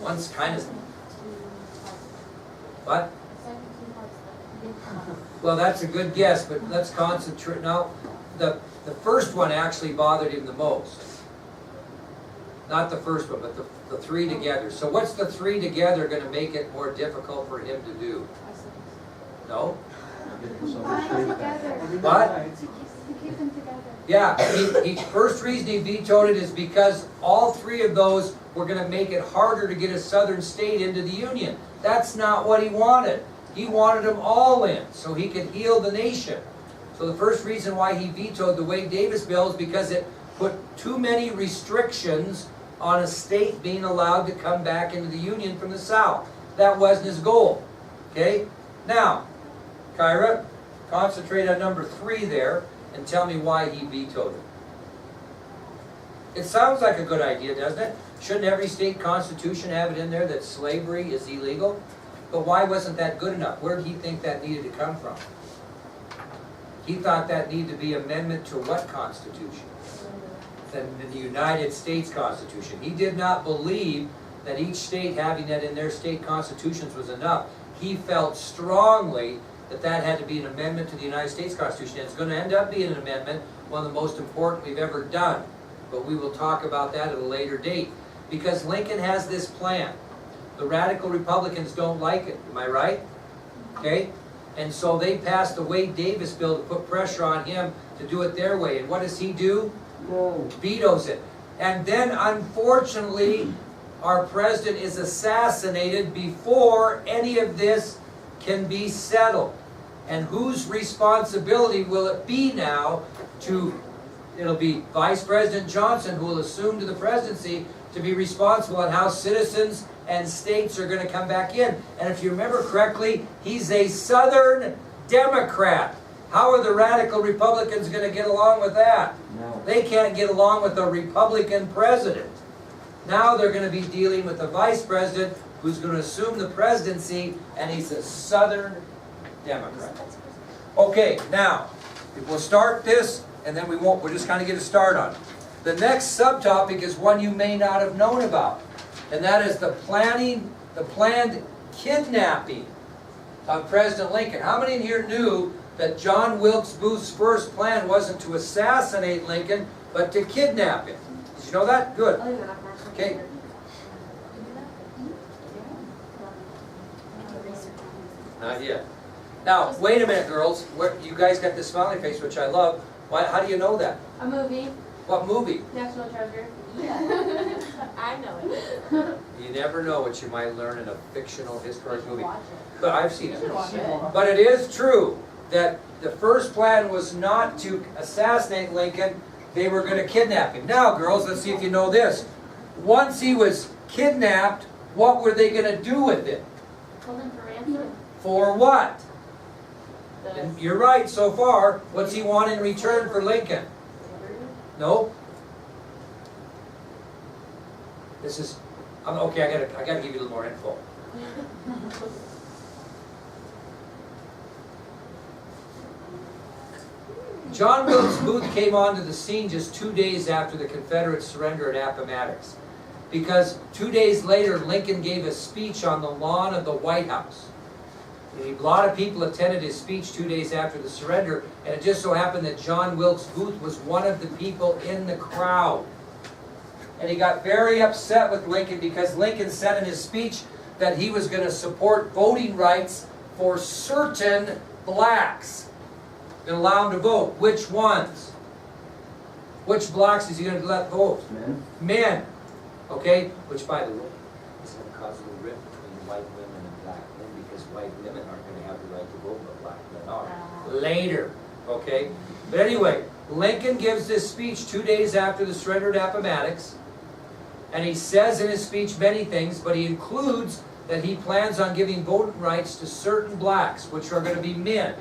One's kind of... What? Well, that's a good guess, but let's concentrate. Now, the first one actually bothered him the most. Not the first one, but the three together. So what's the three together going to make it more difficult for him to do? No? What? Keep them together. Yeah, first reason he vetoed it is because all three of those were going to make it harder to get a southern state into the Union. That's not what he wanted. He wanted them all in so he could heal the nation. So the first reason why he vetoed the Wade-Davis bill is because it put too many restrictions on a state being allowed to come back into the Union from the South. That wasn't his goal. Okay? Now, Kyra, concentrate on number 3 there and tell me why he vetoed it. It sounds like a good idea, doesn't it? Shouldn't every state constitution have it in there that slavery is illegal? But why wasn't that good enough? Where did he think that needed to come from? He thought that needed to be amendment to what constitution? The United States Constitution. He did not believe that each state having that in their state constitutions was enough. He felt strongly that that had to be an amendment to the United States Constitution. And it's going to end up being an amendment, one of the most important we've ever done. But we will talk about that at a later date. Because Lincoln has this plan. The radical Republicans don't like it. Am I right? Okay? And so they passed the Wade-Davis bill to put pressure on him to do it their way. And what does he do? No. Vetoes it. And then, unfortunately, our president is assassinated before any of this can be settled. And whose responsibility will it be now to... It'll be Vice President Johnson who will assume to the presidency to be responsible on how citizens and states are going to come back in. And if you remember correctly, he's a Southern Democrat. How are the radical Republicans going to get along with that? No. They can't get along with a Republican president. Now they're going to be dealing with a vice president who's going to assume the presidency, and he's a Southern Democrat. Okay, now, we'll start this, and then we'll just kind of get a start on it. The next subtopic is one you may not have known about, and that is the planned kidnapping of President Lincoln. How many in here knew that John Wilkes Booth's first plan wasn't to assassinate Lincoln, but to kidnap him? Did you know that? Good. Okay. Not yet. Now, wait a minute, girls. You guys got this smiling face, which I love. How do you know that? A movie. What movie? National Treasure. Yeah. I know it. You never know what you might learn in a fictional historic movie. Watch it. But I've seen it. You should watch it. But it is true that the first plan was not to assassinate Lincoln. They were going to kidnap him. Now, girls, let's see if you know this. Once he was kidnapped, what were they going to do with it? Hold him for ransom. For what? The You're right so far. What's he want in return for Lincoln? No. This is... okay, I gotta give you a little more info. John Wilkes Booth came onto the scene just 2 days after the Confederate surrender at Appomattox. Because 2 days later, Lincoln gave a speech on the lawn of the White House. And a lot of people attended his speech 2 days after the surrender, and it just so happened that John Wilkes Booth was one of the people in the crowd. And he got very upset with Lincoln because Lincoln said in his speech that he was going to support voting rights for certain blacks and allow them to vote. Which ones? Which blacks is he going to let vote? Men. Men. Okay? Which, by the way, is going to cause a little rift between white women and black men because white women aren't going to have the right to vote, but black men are. Later. Okay? But anyway, Lincoln gives this speech 2 days after the surrender at Appomattox. And he says in his speech many things, but he includes that he plans on giving voting rights to certain blacks, which are going to be men.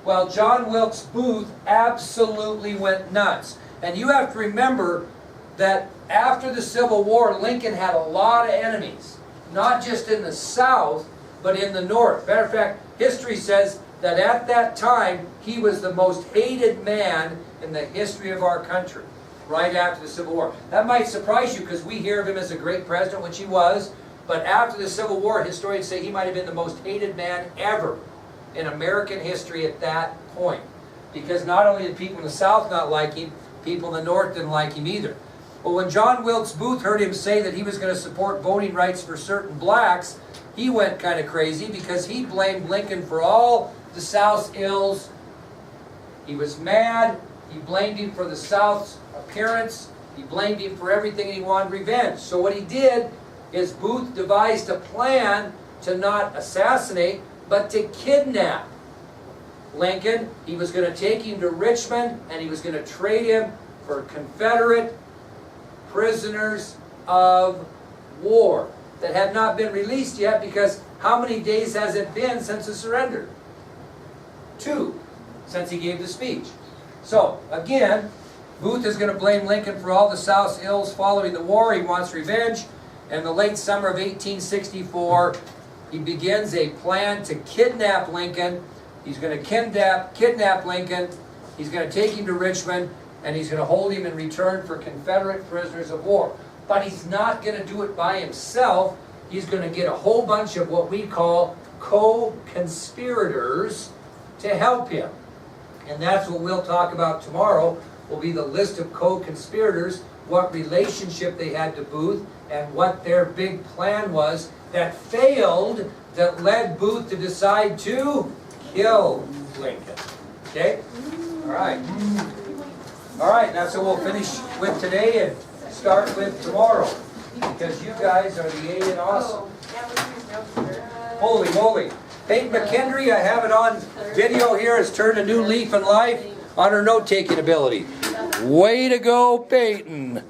Well, John Wilkes Booth absolutely went nuts. And you have to remember that after the Civil War, Lincoln had a lot of enemies. Not just in the South, but in the North. Matter of fact, history says that at that time, he was the most hated man in the history of our country. Right after the Civil War. That might surprise you because we hear of him as a great president, which he was, But after the Civil War, historians say he might have been the most hated man ever in American history at that point. Because not only did people in the South not like him, people in the North didn't like him either. But when John Wilkes Booth heard him say that he was going to support voting rights for certain blacks, he went kind of crazy because he blamed Lincoln for all the South's ills. He was mad. He blamed him for the South's appearance. He blamed him for everything, and he wanted revenge. So what he did is Booth devised a plan to not assassinate, but to kidnap Lincoln. He was going to take him to Richmond, and he was going to trade him for Confederate prisoners of war that had not been released yet, because how many days has it been since the surrender? 2, since he gave the speech. So, again, Booth is going to blame Lincoln for all the South's ills following the war. He wants revenge. In the late summer of 1864, he begins a plan to kidnap Lincoln. He's going to kidnap Lincoln. He's going to take him to Richmond, and he's going to hold him in return for Confederate prisoners of war. But he's not going to do it by himself. He's going to get a whole bunch of what we call co-conspirators to help him. And that's what we'll talk about tomorrow, will be the list of co-conspirators, what relationship they had to Booth, and what their big plan was that failed, that led Booth to decide to kill Lincoln. Okay? All right. All right, that's what we'll finish with today and start with tomorrow, because you guys are the A and awesome. Holy moly. Peyton McKendry, I have it on video here, has turned a new leaf in life on her note-taking ability. Way to go, Peyton.